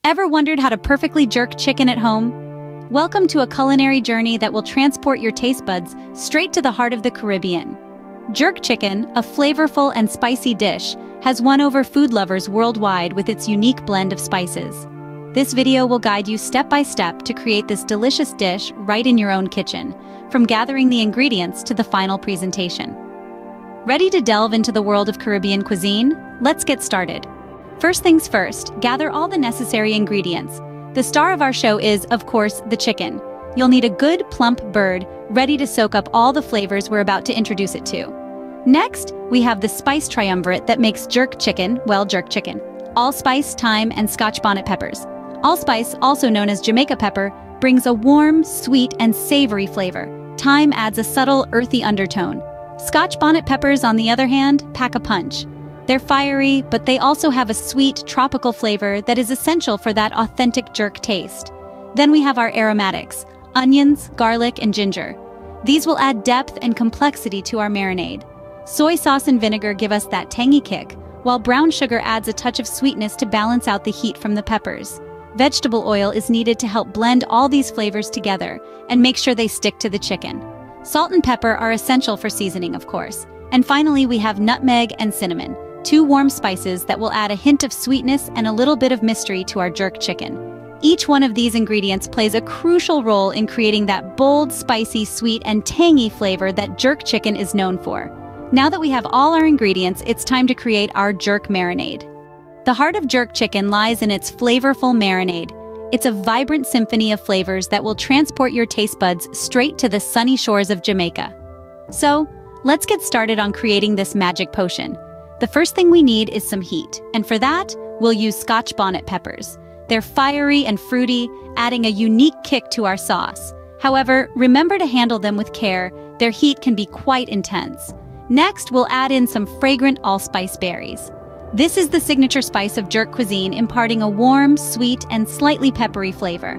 Ever wondered how to perfectly jerk chicken at home? Welcome to a culinary journey that will transport your taste buds straight to the heart of the Caribbean. Jerk chicken, a flavorful and spicy dish, has won over food lovers worldwide with its unique blend of spices. This video will guide you step by step to create this delicious dish right in your own kitchen, from gathering the ingredients to the final presentation. Ready to delve into the world of Caribbean cuisine? Let's get started. First things first, gather all the necessary ingredients. The star of our show is, of course, the chicken. You'll need a good, plump bird, ready to soak up all the flavors we're about to introduce it to. Next, we have the spice triumvirate that makes jerk chicken. Allspice, thyme, and Scotch bonnet peppers. Allspice, also known as Jamaica pepper, brings a warm, sweet, and savory flavor. Thyme adds a subtle, earthy undertone. Scotch bonnet peppers, on the other hand, pack a punch. They're fiery, but they also have a sweet, tropical flavor that is essential for that authentic jerk taste. Then we have our aromatics: onions, garlic, and ginger. These will add depth and complexity to our marinade. Soy sauce and vinegar give us that tangy kick, while brown sugar adds a touch of sweetness to balance out the heat from the peppers. Vegetable oil is needed to help blend all these flavors together and make sure they stick to the chicken. Salt and pepper are essential for seasoning, of course. And finally, we have nutmeg and cinnamon, two warm spices that will add a hint of sweetness and a little bit of mystery to our jerk chicken. Each one of these ingredients plays a crucial role in creating that bold, spicy, sweet, and tangy flavor that jerk chicken is known for. Now that we have all our ingredients, it's time to create our jerk marinade. The heart of jerk chicken lies in its flavorful marinade. It's a vibrant symphony of flavors that will transport your taste buds straight to the sunny shores of Jamaica. So, let's get started on creating this magic potion. The first thing we need is some heat, and for that, we'll use Scotch bonnet peppers. They're fiery and fruity, adding a unique kick to our sauce. However, remember to handle them with care. Their heat can be quite intense. Next, we'll add in some fragrant allspice berries. This is the signature spice of jerk cuisine, imparting a warm, sweet, and slightly peppery flavor.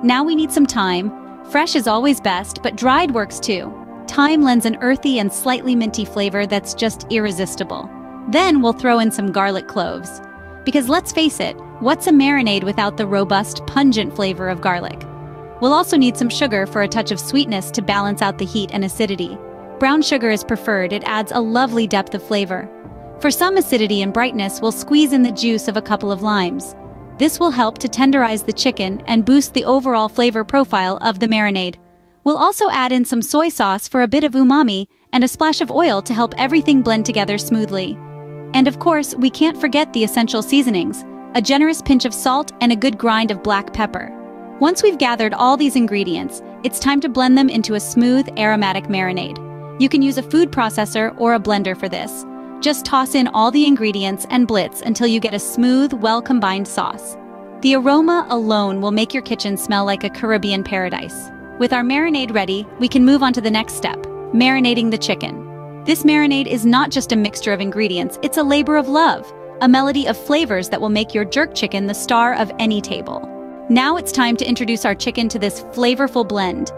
Now we need some thyme. Fresh is always best, but dried works too. Thyme lends an earthy and slightly minty flavor that's just irresistible. Then we'll throw in some garlic cloves. Because let's face it, what's a marinade without the robust, pungent flavor of garlic? We'll also need some sugar for a touch of sweetness to balance out the heat and acidity. Brown sugar is preferred, it adds a lovely depth of flavor. For some acidity and brightness, we'll squeeze in the juice of a couple of limes. This will help to tenderize the chicken and boost the overall flavor profile of the marinade. We'll also add in some soy sauce for a bit of umami and a splash of oil to help everything blend together smoothly. And of course, we can't forget the essential seasonings, a generous pinch of salt and a good grind of black pepper. Once we've gathered all these ingredients, it's time to blend them into a smooth, aromatic marinade. You can use a food processor or a blender for this. Just toss in all the ingredients and blitz until you get a smooth, well-combined sauce. The aroma alone will make your kitchen smell like a Caribbean paradise. With our marinade ready, we can move on to the next step, marinating the chicken. This marinade is not just a mixture of ingredients, it's a labor of love, a melody of flavors that will make your jerk chicken the star of any table. Now it's time to introduce our chicken to this flavorful blend.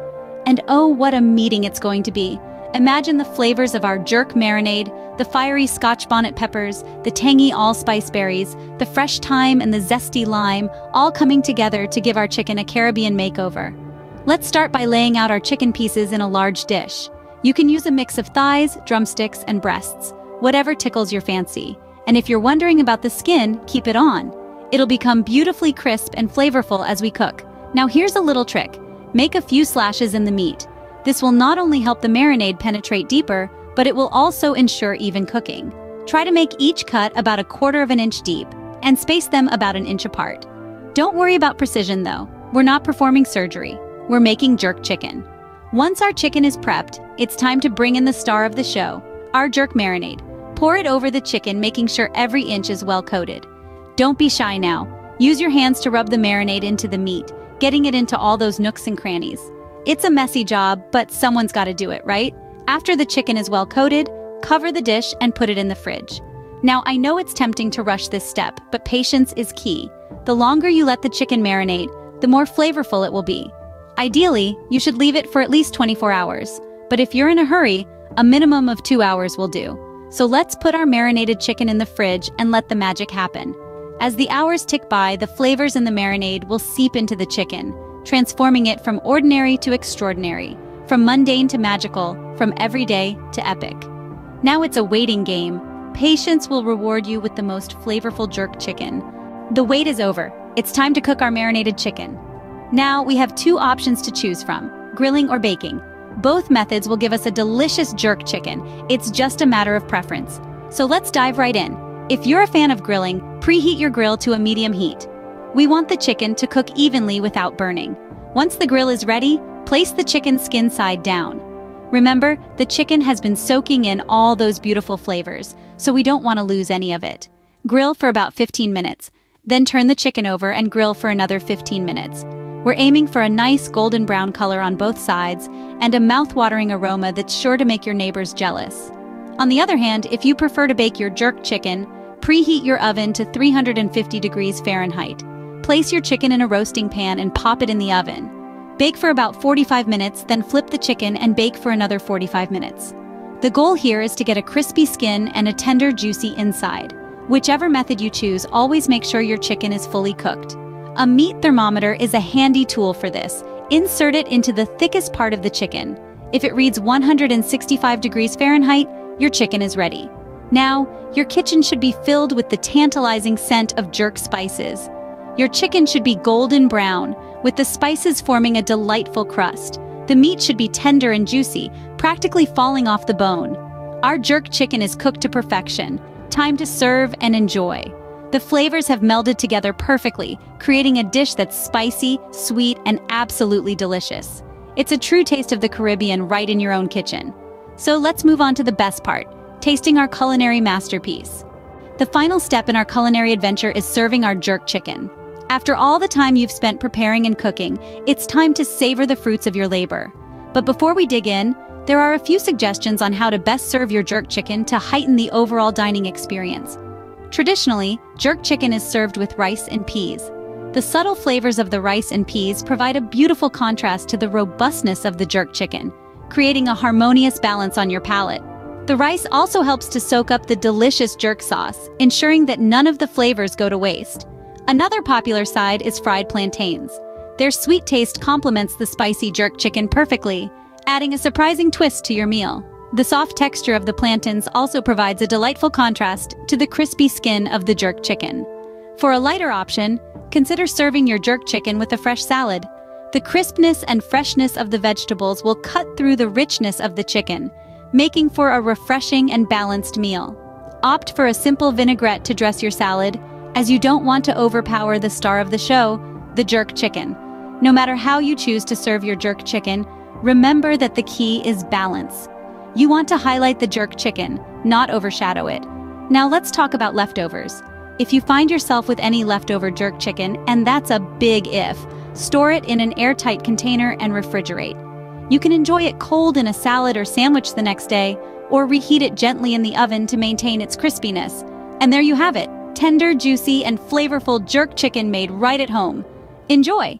And oh, what a meeting it's going to be. Imagine the flavors of our jerk marinade, the fiery Scotch bonnet peppers, the tangy allspice berries, the fresh thyme and the zesty lime, all coming together to give our chicken a Caribbean makeover. Let's start by laying out our chicken pieces in a large dish. You can use a mix of thighs, drumsticks, and breasts, whatever tickles your fancy. And if you're wondering about the skin, keep it on. It'll become beautifully crisp and flavorful as we cook. Now here's a little trick. Make a few slashes in the meat. This will not only help the marinade penetrate deeper, but it will also ensure even cooking. Try to make each cut about 1/4 of an inch deep, and space them about 1 inch apart. Don't worry about precision though. We're not performing surgery. We're making jerk chicken. Once our chicken is prepped, it's time to bring in the star of the show, our jerk marinade. Pour it over the chicken, making sure every inch is well coated. Don't be shy now. Use your hands to rub the marinade into the meat, getting it into all those nooks and crannies. It's a messy job, but someone's got to do it, right? After the chicken is well coated, cover the dish and put it in the fridge. Now, I know it's tempting to rush this step, but patience is key. The longer you let the chicken marinate, the more flavorful it will be. Ideally, you should leave it for at least 24 hours, but if you're in a hurry, a minimum of 2 hours will do. So let's put our marinated chicken in the fridge and let the magic happen. As the hours tick by, the flavors in the marinade will seep into the chicken, transforming it from ordinary to extraordinary, from mundane to magical, from everyday to epic. Now it's a waiting game. Patience will reward you with the most flavorful jerk chicken. The wait is over. It's time to cook our marinated chicken. Now we have two options to choose from, grilling or baking. Both methods will give us a delicious jerk chicken. It's just a matter of preference. So let's dive right in. If you're a fan of grilling, preheat your grill to a medium heat. We want the chicken to cook evenly without burning. Once the grill is ready, place the chicken skin side down. Remember, the chicken has been soaking in all those beautiful flavors, so we don't want to lose any of it. Grill for about 15 minutes, then turn the chicken over and grill for another 15 minutes. We're aiming for a nice golden brown color on both sides and a mouth-watering aroma that's sure to make your neighbors jealous. On the other hand, if you prefer to bake your jerk chicken, preheat your oven to 350 degrees Fahrenheit. Place your chicken in a roasting pan and pop it in the oven. Bake for about 45 minutes, then flip the chicken and bake for another 45 minutes. The goal here is to get a crispy skin and a tender, juicy inside. Whichever method you choose, always make sure your chicken is fully cooked. A meat thermometer is a handy tool for this. Insert it into the thickest part of the chicken. If it reads 165 degrees Fahrenheit, your chicken is ready. Now, your kitchen should be filled with the tantalizing scent of jerk spices. Your chicken should be golden brown, with the spices forming a delightful crust. The meat should be tender and juicy, practically falling off the bone. Our jerk chicken is cooked to perfection. Time to serve and enjoy. The flavors have melded together perfectly, creating a dish that's spicy, sweet, and absolutely delicious. It's a true taste of the Caribbean right in your own kitchen. So let's move on to the best part, tasting our culinary masterpiece. The final step in our culinary adventure is serving our jerk chicken. After all the time you've spent preparing and cooking, it's time to savor the fruits of your labor. But before we dig in, there are a few suggestions on how to best serve your jerk chicken to heighten the overall dining experience. Traditionally, jerk chicken is served with rice and peas. The subtle flavors of the rice and peas provide a beautiful contrast to the robustness of the jerk chicken, creating a harmonious balance on your palate. The rice also helps to soak up the delicious jerk sauce, ensuring that none of the flavors go to waste. Another popular side is fried plantains. Their sweet taste complements the spicy jerk chicken perfectly, adding a surprising twist to your meal. The soft texture of the plantains also provides a delightful contrast to the crispy skin of the jerk chicken. For a lighter option, consider serving your jerk chicken with a fresh salad. The crispness and freshness of the vegetables will cut through the richness of the chicken, making for a refreshing and balanced meal. Opt for a simple vinaigrette to dress your salad, as you don't want to overpower the star of the show, the jerk chicken. No matter how you choose to serve your jerk chicken, remember that the key is balance. You want to highlight the jerk chicken, not overshadow it. Now let's talk about leftovers. If you find yourself with any leftover jerk chicken, and that's a big if, store it in an airtight container and refrigerate. You can enjoy it cold in a salad or sandwich the next day, or reheat it gently in the oven to maintain its crispiness. And there you have it, tender, juicy, and flavorful jerk chicken made right at home. Enjoy!